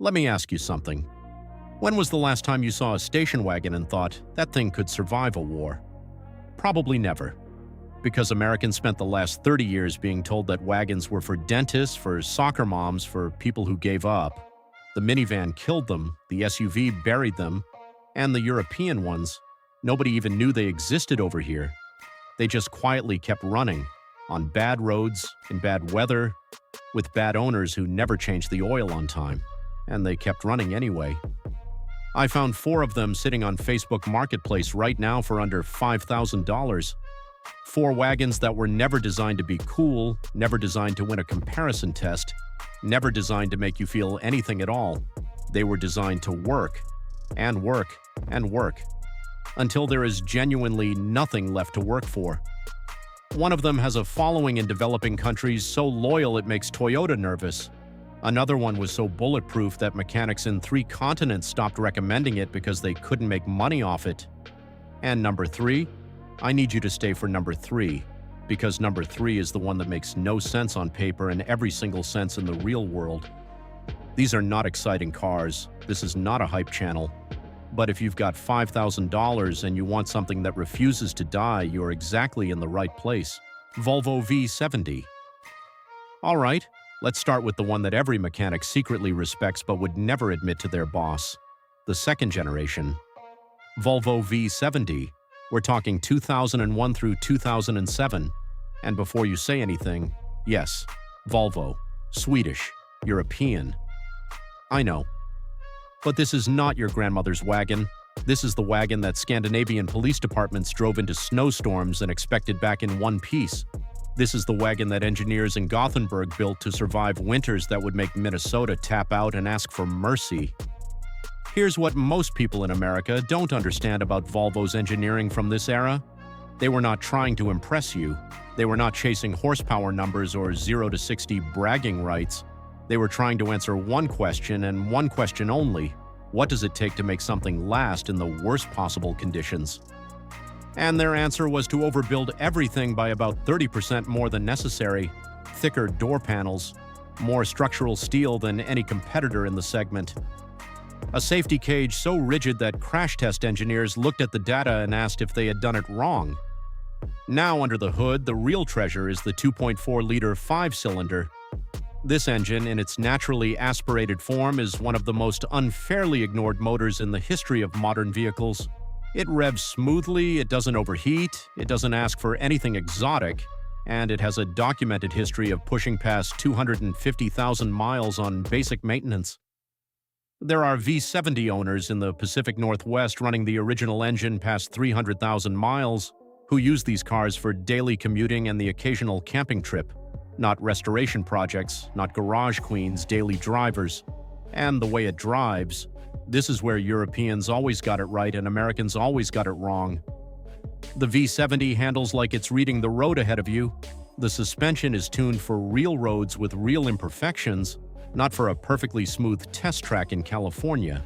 Let me ask you something. When was the last time you saw a station wagon and thought, that thing could survive a war? Probably never. Because Americans spent the last 30 years being told that wagons were for dentists, for soccer moms, for people who gave up. The minivan killed them, the SUV buried them, and the European ones, nobody even knew they existed over here. They just quietly kept running, on bad roads, in bad weather, with bad owners who never changed the oil on time. And they kept running anyway. I found 4 of them sitting on Facebook Marketplace right now for under $5,000. 4 wagons that were never designed to be cool, never designed to win a comparison test, never designed to make you feel anything at all. They were designed to work, and work, and work, until there is genuinely nothing left to work for. One of them has a following in developing countries so loyal it makes Toyota nervous. Another one was so bulletproof that mechanics in 3 continents stopped recommending it because they couldn't make money off it. And number 3? I need you to stay for number 3, because number 3 is the one that makes no sense on paper and every single sense in the real world. These are not exciting cars. This is not a hype channel. But if you've got $5,000 and you want something that refuses to die, you're exactly in the right place. Volvo V70. All right, let's start with the one that every mechanic secretly respects but would never admit to their boss. The second generation. Volvo V70. We're talking 2001 through 2007. And before you say anything, yes, Volvo, Swedish, European. I know. But this is not your grandmother's wagon. This is the wagon that Scandinavian police departments drove into snowstorms and expected back in one piece. This is the wagon that engineers in Gothenburg built to survive winters that would make Minnesota tap out and ask for mercy. Here's what most people in America don't understand about Volvo's engineering from this era. They were not trying to impress you. They were not chasing horsepower numbers or 0 to 60 bragging rights. They were trying to answer one question and one question only. What does it take to make something last in the worst possible conditions? And their answer was to overbuild everything by about 30% more than necessary, thicker door panels, more structural steel than any competitor in the segment. A safety cage so rigid that crash test engineers looked at the data and asked if they had done it wrong. Now under the hood, the real treasure is the 2.4-liter 5-cylinder. This engine, in its naturally aspirated form, is one of the most unfairly ignored motors in the history of modern vehicles. It revs smoothly, it doesn't overheat, it doesn't ask for anything exotic, and it has a documented history of pushing past 250,000 miles on basic maintenance. There are V70 owners in the Pacific Northwest running the original engine past 300,000 miles who use these cars for daily commuting and the occasional camping trip. Not restoration projects, not garage queens, daily drivers. And the way it drives, this is where Europeans always got it right and Americans always got it wrong. The V70 handles like it's reading the road ahead of you. The suspension is tuned for real roads with real imperfections, not for a perfectly smooth test track in California.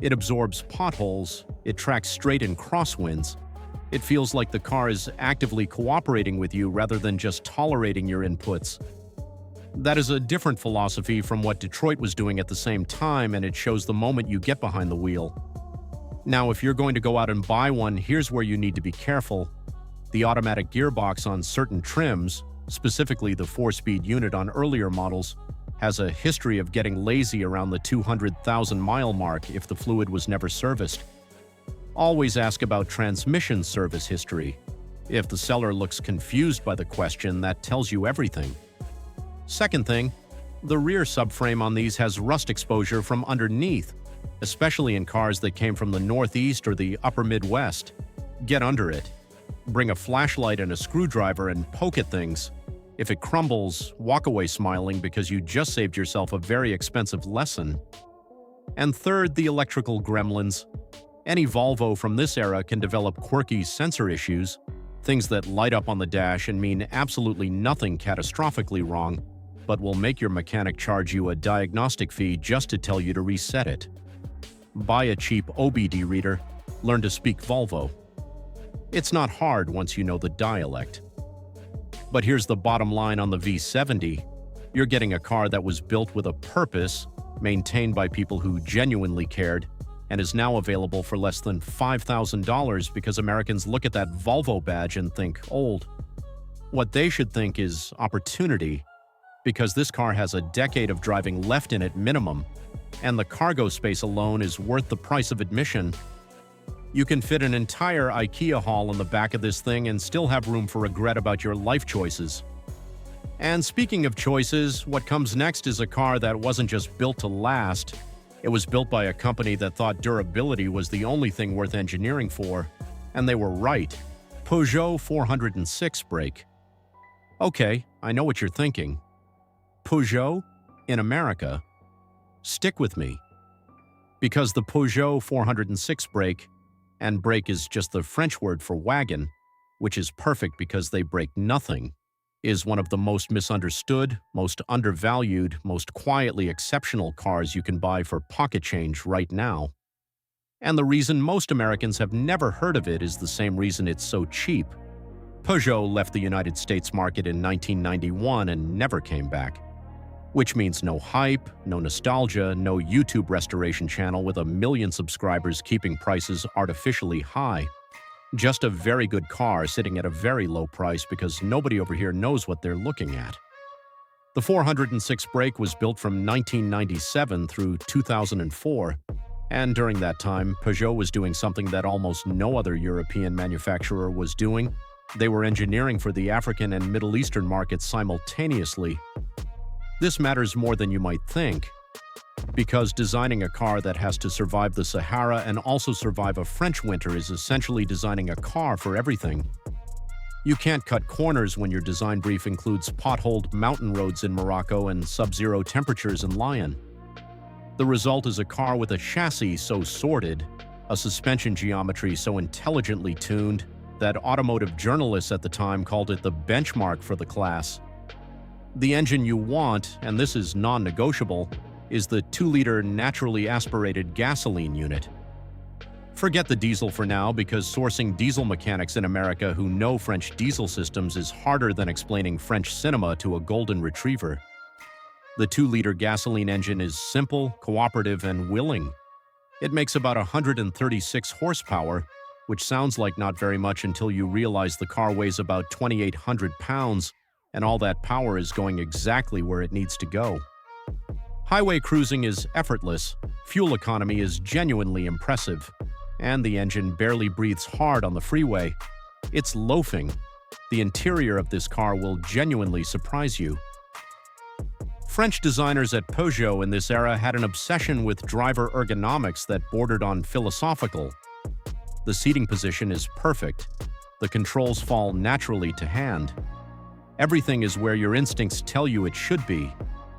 It absorbs potholes, it tracks straight in crosswinds. It feels like the car is actively cooperating with you rather than just tolerating your inputs. That is a different philosophy from what Detroit was doing at the same time, and it shows the moment you get behind the wheel. Now, if you're going to go out and buy one, here's where you need to be careful. The automatic gearbox on certain trims, specifically the 4-speed unit on earlier models, has a history of getting lazy around the 200,000-mile mark if the fluid was never serviced. Always ask about transmission service history. If the seller looks confused by the question, that tells you everything. Second thing, the rear subframe on these has rust exposure from underneath, especially in cars that came from the Northeast or the upper Midwest. Get under it. Bring a flashlight and a screwdriver and poke at things. If it crumbles, walk away smiling because you just saved yourself a very expensive lesson. And third, the electrical gremlins. Any Volvo from this era can develop quirky sensor issues, things that light up on the dash and mean absolutely nothing catastrophically wrong, but will make your mechanic charge you a diagnostic fee just to tell you to reset it. Buy a cheap OBD reader, learn to speak Volvo. It's not hard once you know the dialect. But here's the bottom line on the V70. You're getting a car that was built with a purpose, maintained by people who genuinely cared, and is now available for less than $5,000 because Americans look at that Volvo badge and think old. What they should think is opportunity, because this car has a decade of driving left in it minimum, and the cargo space alone is worth the price of admission. You can fit an entire IKEA haul in the back of this thing and still have room for regret about your life choices. And speaking of choices, what comes next is a car that wasn't just built to last. It was built by a company that thought durability was the only thing worth engineering for, and they were right. Peugeot 406 brake. Okay, I know what you're thinking. Peugeot in America? Stick with me. Because the Peugeot 406 brake, and brake is just the French word for wagon, which is perfect because they break nothing, is one of the most misunderstood, most undervalued, most quietly exceptional cars you can buy for pocket change right now. And the reason most Americans have never heard of it is the same reason it's so cheap. Peugeot left the United States market in 1991 and never came back. Which means no hype, no nostalgia, no YouTube restoration channel with 1 million subscribers keeping prices artificially high. Just a very good car sitting at a very low price because nobody over here knows what they're looking at. The 406 brake was built from 1997 through 2004, and during that time, Peugeot was doing something that almost no other European manufacturer was doing. They were engineering for the African and Middle Eastern markets simultaneously. This matters more than you might think, because designing a car that has to survive the Sahara and also survive a French winter is essentially designing a car for everything. You can't cut corners when your design brief includes potholed mountain roads in Morocco and sub-zero temperatures in Lyon. The result is a car with a chassis so sorted, a suspension geometry so intelligently tuned, that automotive journalists at the time called it the benchmark for the class. The engine you want, and this is non-negotiable, is the 2-liter naturally aspirated gasoline unit. Forget the diesel for now because sourcing diesel mechanics in America who know French diesel systems is harder than explaining French cinema to a golden retriever. The 2-liter gasoline engine is simple, cooperative, and willing. It makes about 136 horsepower, which sounds like not very much until you realize the car weighs about 2,800 pounds, and all that power is going exactly where it needs to go. Highway cruising is effortless, fuel economy is genuinely impressive, and the engine barely breathes hard on the freeway. It's loafing. The interior of this car will genuinely surprise you. French designers at Peugeot in this era had an obsession with driver ergonomics that bordered on philosophical. The seating position is perfect. The controls fall naturally to hand. Everything is where your instincts tell you it should be.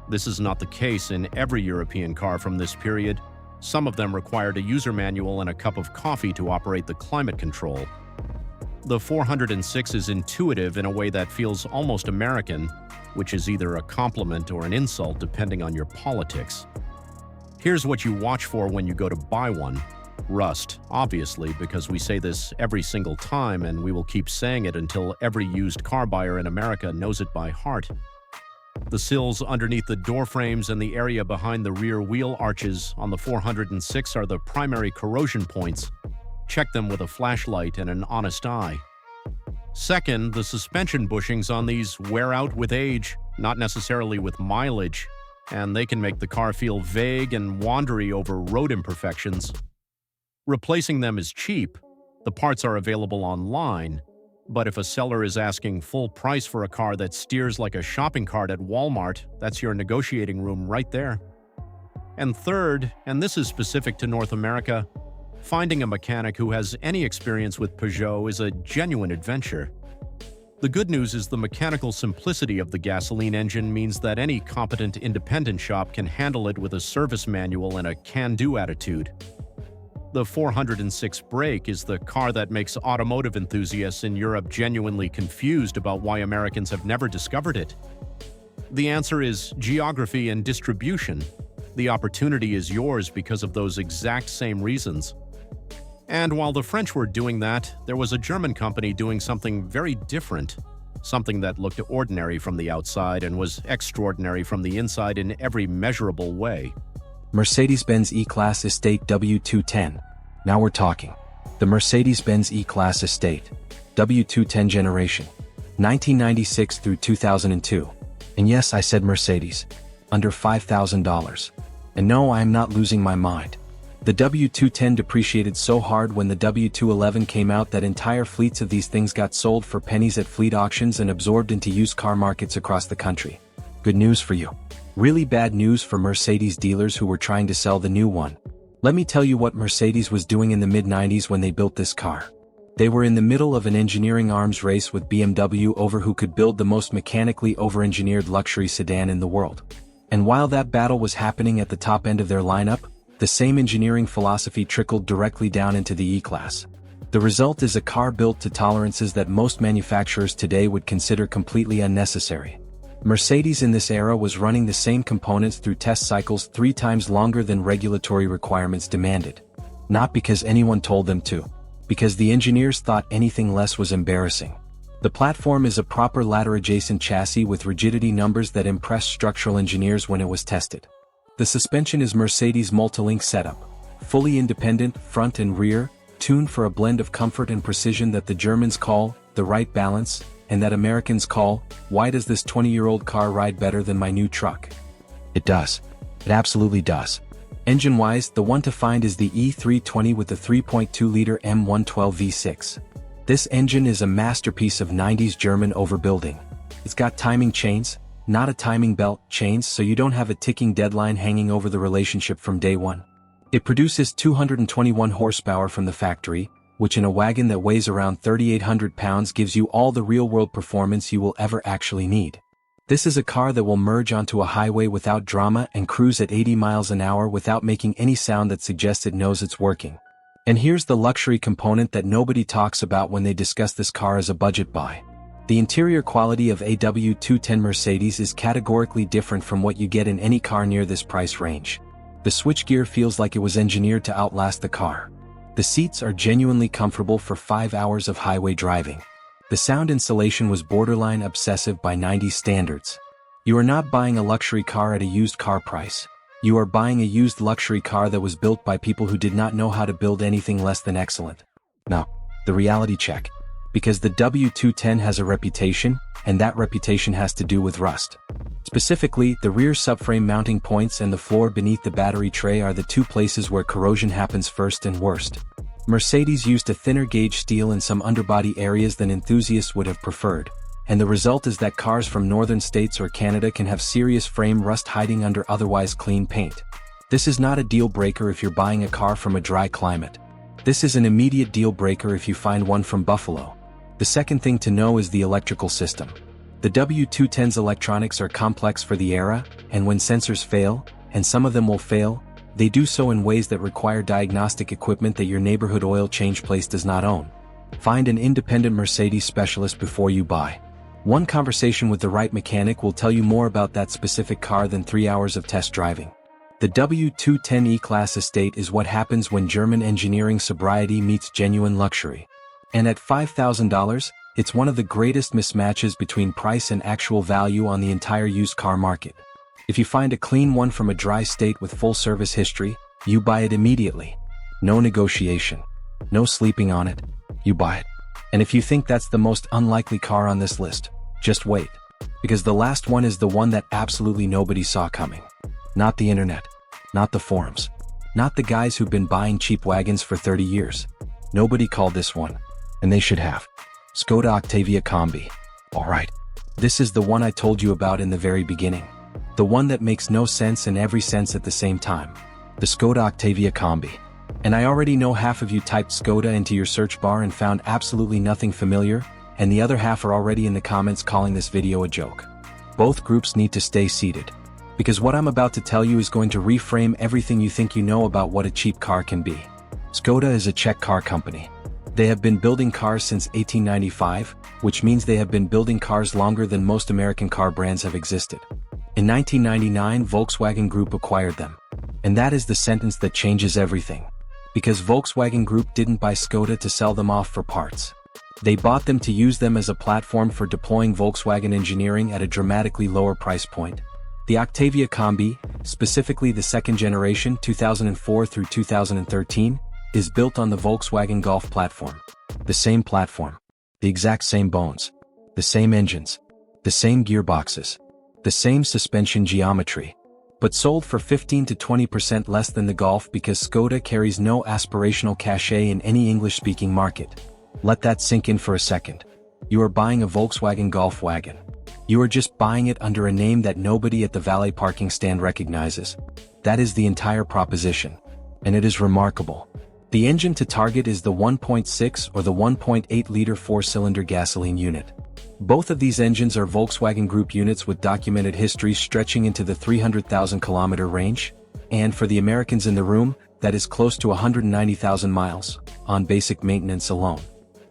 This is not the case in every European car from this period. Some of them required a user manual and a cup of coffee to operate the climate control. The 406 is intuitive in a way that feels almost American, which is either a compliment or an insult depending on your politics. Here's what you watch for when you go to buy one. Rust, obviously, because we say this every single time and we will keep saying it until every used car buyer in America knows it by heart. The sills underneath the door frames and the area behind the rear wheel arches on the 406 are the primary corrosion points. Check them with a flashlight and an honest eye. Second, the suspension bushings on these wear out with age, not necessarily with mileage, and they can make the car feel vague and wandery over road imperfections. Replacing them is cheap. The parts are available online, but if a seller is asking full price for a car that steers like a shopping cart at Walmart, that's your negotiating room right there. And third, and this is specific to North America, finding a mechanic who has any experience with Peugeot is a genuine adventure. The good news is the mechanical simplicity of the gasoline engine means that any competent independent shop can handle it with a service manual and a can-do attitude. The 406 brake is the car that makes automotive enthusiasts in Europe genuinely confused about why Americans have never discovered it. The answer is geography and distribution. The opportunity is yours because of those exact same reasons. And while the French were doing that, there was a German company doing something very different, something that looked ordinary from the outside and was extraordinary from the inside in every measurable way. Mercedes-Benz E-Class Estate W210. Now we're talking. The Mercedes-Benz E-Class Estate, W210 generation, 1996 through 2002. And yes, I said Mercedes. Under $5,000. And no, I am not losing my mind. The W210 depreciated so hard when the W211 came out that entire fleets of these things got sold for pennies at fleet auctions and absorbed into used car markets across the country. Good news for you. Really bad news for Mercedes dealers who were trying to sell the new one. Let me tell you what Mercedes was doing in the mid-90s when they built this car. They were in the middle of an engineering arms race with BMW over who could build the most mechanically over-engineered luxury sedan in the world. And while that battle was happening at the top end of their lineup, the same engineering philosophy trickled directly down into the E-Class. The result is a car built to tolerances that most manufacturers today would consider completely unnecessary. Mercedes in this era was running the same components through test cycles 3 times longer than regulatory requirements demanded. Not because anyone told them to, because the engineers thought anything less was embarrassing. The platform is a proper ladder-adjacent chassis with rigidity numbers that impressed structural engineers when it was tested. The suspension is Mercedes multi-link setup, fully independent, front and rear, tuned for a blend of comfort and precision that the Germans call the right balance, and that Americans call, why does this 20-year-old car ride better than my new truck? It does. It absolutely does. Engine-wise, the one to find is the E320 with the 3.2-liter M112 V6. This engine is a masterpiece of 90s German overbuilding. It's got timing chains, not a timing belt, chains so you don't have a ticking deadline hanging over the relationship from day one. It produces 221 horsepower from the factory, which in a wagon that weighs around 3,800 pounds gives you all the real-world performance you will ever actually need. This is a car that will merge onto a highway without drama and cruise at 80 miles an hour without making any sound that suggests it knows it's working. And here's the luxury component that nobody talks about when they discuss this car as a budget buy. The interior quality of a W210 Mercedes is categorically different from what you get in any car near this price range. The switchgear feels like it was engineered to outlast the car. The seats are genuinely comfortable for 5 hours of highway driving. The sound insulation was borderline obsessive by 90s standards. You are not buying a luxury car at a used car price. You are buying a used luxury car that was built by people who did not know how to build anything less than excellent. Now, the reality check. Because the W210 has a reputation, and that reputation has to do with rust. Specifically, the rear subframe mounting points and the floor beneath the battery tray are the 2 places where corrosion happens first and worst. Mercedes used a thinner gauge steel in some underbody areas than enthusiasts would have preferred, and the result is that cars from northern states or Canada can have serious frame rust hiding under otherwise clean paint. This is not a deal breaker if you're buying a car from a dry climate. This is an immediate deal breaker if you find one from Buffalo. The second thing to know is the electrical system. The W210's electronics are complex for the era, and when sensors fail, and some of them will fail, they do so in ways that require diagnostic equipment that your neighborhood oil change place does not own. Find an independent Mercedes specialist before you buy. One conversation with the right mechanic will tell you more about that specific car than 3 hours of test driving. The W210 E-Class Estate is what happens when German engineering sobriety meets genuine luxury. And at $5,000, it's one of the greatest mismatches between price and actual value on the entire used car market. If you find a clean one from a dry state with full service history, you buy it immediately. No negotiation. No sleeping on it. You buy it. And if you think that's the most unlikely car on this list, just wait. Because the last one is the one that absolutely nobody saw coming. Not the internet. Not the forums. Not the guys who've been buying cheap wagons for 30 years. Nobody called this one. And they should have. Skoda Octavia Combi. Alright. This is the one I told you about in the very beginning. The one that makes no sense and every sense at the same time. The Skoda Octavia Combi. And I already know half of you typed Skoda into your search bar and found absolutely nothing familiar, and the other half are already in the comments calling this video a joke. Both groups need to stay seated. Because what I'm about to tell you is going to reframe everything you think you know about what a cheap car can be. Skoda is a Czech car company. They have been building cars since 1895, which means they have been building cars longer than most American car brands have existed. In 1999, Volkswagen Group acquired them. And that is the sentence that changes everything. Because Volkswagen Group didn't buy Skoda to sell them off for parts. They bought them to use them as a platform for deploying Volkswagen engineering at a dramatically lower price point. The Octavia Combi, specifically the second generation 2004 through 2013, is built on the Volkswagen Golf platform. The same platform. The exact same bones. The same engines. The same gearboxes. The same suspension geometry. But sold for 15 to 20% less than the Golf because Skoda carries no aspirational cachet in any English-speaking market. Let that sink in for a second. You are buying a Volkswagen Golf wagon. You are just buying it under a name that nobody at the valet parking stand recognizes. That is the entire proposition. And it is remarkable. The engine to target is the 1.6 or the 1.8-liter four-cylinder gasoline unit. Both of these engines are Volkswagen Group units with documented histories stretching into the 300,000-kilometer range, and for the Americans in the room, that is close to 190,000 miles, on basic maintenance alone.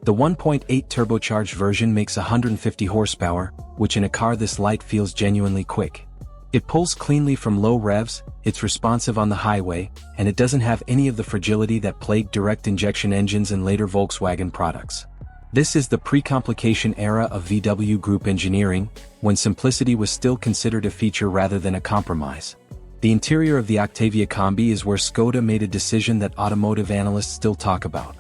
The 1.8 turbocharged version makes 150 horsepower, which in a car this light feels genuinely quick. It pulls cleanly from low revs, it's responsive on the highway, and it doesn't have any of the fragility that plagued direct injection engines and later Volkswagen products. This is the pre-complication era of VW Group engineering, when simplicity was still considered a feature rather than a compromise. The interior of the Octavia Combi is where Skoda made a decision that automotive analysts still talk about.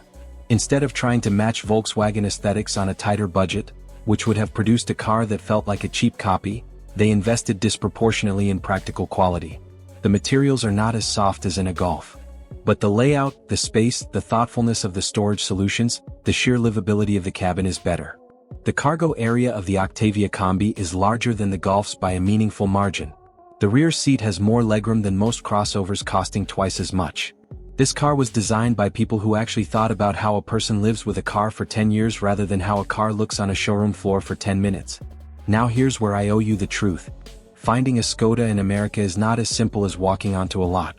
Instead of trying to match Volkswagen aesthetics on a tighter budget, which would have produced a car that felt like a cheap copy, they invested disproportionately in practical quality. The materials are not as soft as in a Golf. But the layout, the space, the thoughtfulness of the storage solutions, the sheer livability of the cabin is better. The cargo area of the Octavia Combi is larger than the Golf's by a meaningful margin. The rear seat has more legroom than most crossovers, costing twice as much. This car was designed by people who actually thought about how a person lives with a car for 10 years rather than how a car looks on a showroom floor for 10 minutes. Now here's where I owe you the truth. Finding a Skoda in America is not as simple as walking onto a lot.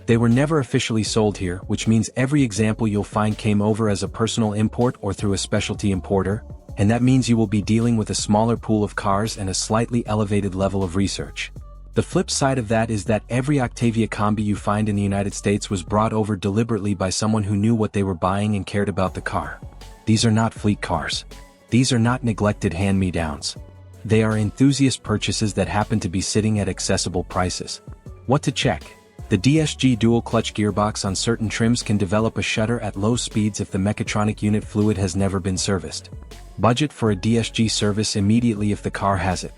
They were never officially sold here, which means every example you'll find came over as a personal import or through a specialty importer, and that means you will be dealing with a smaller pool of cars and a slightly elevated level of research. The flip side of that is that every Octavia Combi you find in the United States was brought over deliberately by someone who knew what they were buying and cared about the car. These are not fleet cars. These are not neglected hand-me-downs. They are enthusiast purchases that happen to be sitting at accessible prices. What to check? The DSG dual-clutch gearbox on certain trims can develop a shudder at low speeds if the mechatronic unit fluid has never been serviced. Budget for a DSG service immediately if the car has it.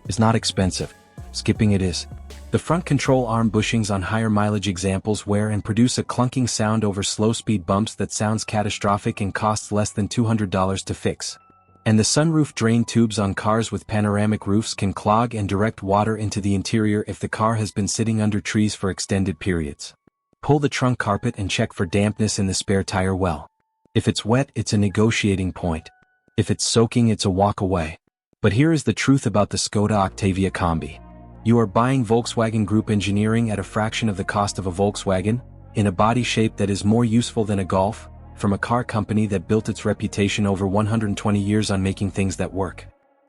It's not expensive. Skipping it is. The front control arm bushings on higher mileage examples wear and produce a clunking sound over slow speed bumps that sounds catastrophic and costs less than $200 to fix. And the sunroof drain tubes on cars with panoramic roofs can clog and direct water into the interior if the car has been sitting under trees for extended periods. Pull the trunk carpet and check for dampness in the spare tire well. If it's wet, it's a negotiating point. If it's soaking, it's a walk away. But here is the truth about the Skoda Octavia Combi. You are buying Volkswagen Group engineering at a fraction of the cost of a Volkswagen, in a body shape that is more useful than a Golf, from a car company that built its reputation over 120 years on making things that work.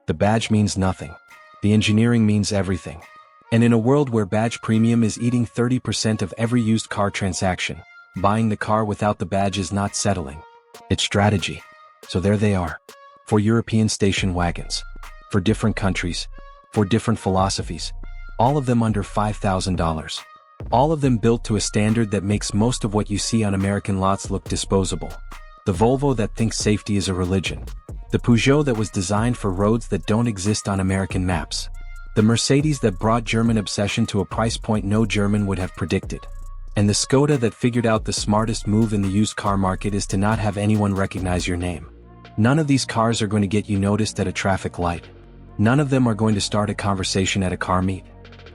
The badge means nothing. The engineering means everything. And in a world where badge premium is eating 30% of every used car transaction, buying the car without the badge is not settling. It's strategy. So there they are. For European station wagons. For different countries. For different philosophies. All of them under $5,000. All of them built to a standard that makes most of what you see on American lots look disposable. The Volvo that thinks safety is a religion. The Peugeot that was designed for roads that don't exist on American maps. The Mercedes that brought German obsession to a price point no German would have predicted. And the Skoda that figured out the smartest move in the used car market is to not have anyone recognize your name. None of these cars are going to get you noticed at a traffic light. None of them are going to start a conversation at a car meet.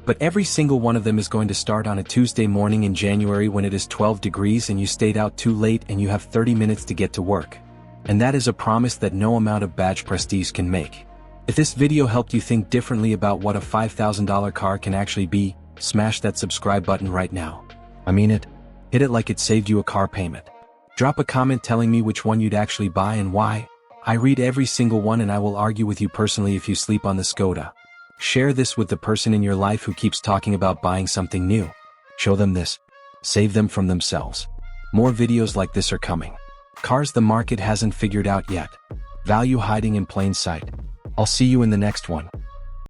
But every single one of them is going to start on a Tuesday morning in January when it is 12 degrees and you stayed out too late and you have 30 minutes to get to work. And that is a promise that no amount of badge prestige can make. If this video helped you think differently about what a $5,000 car can actually be, smash that subscribe button right now. I mean it. Hit it like it saved you a car payment. Drop a comment telling me which one you'd actually buy and why. I read every single one and I will argue with you personally if you sleep on the Skoda. Share this with the person in your life who keeps talking about buying something new. Show them this. Save them from themselves. More videos like this are coming. Cars the market hasn't figured out yet. Value hiding in plain sight. I'll see you in the next one.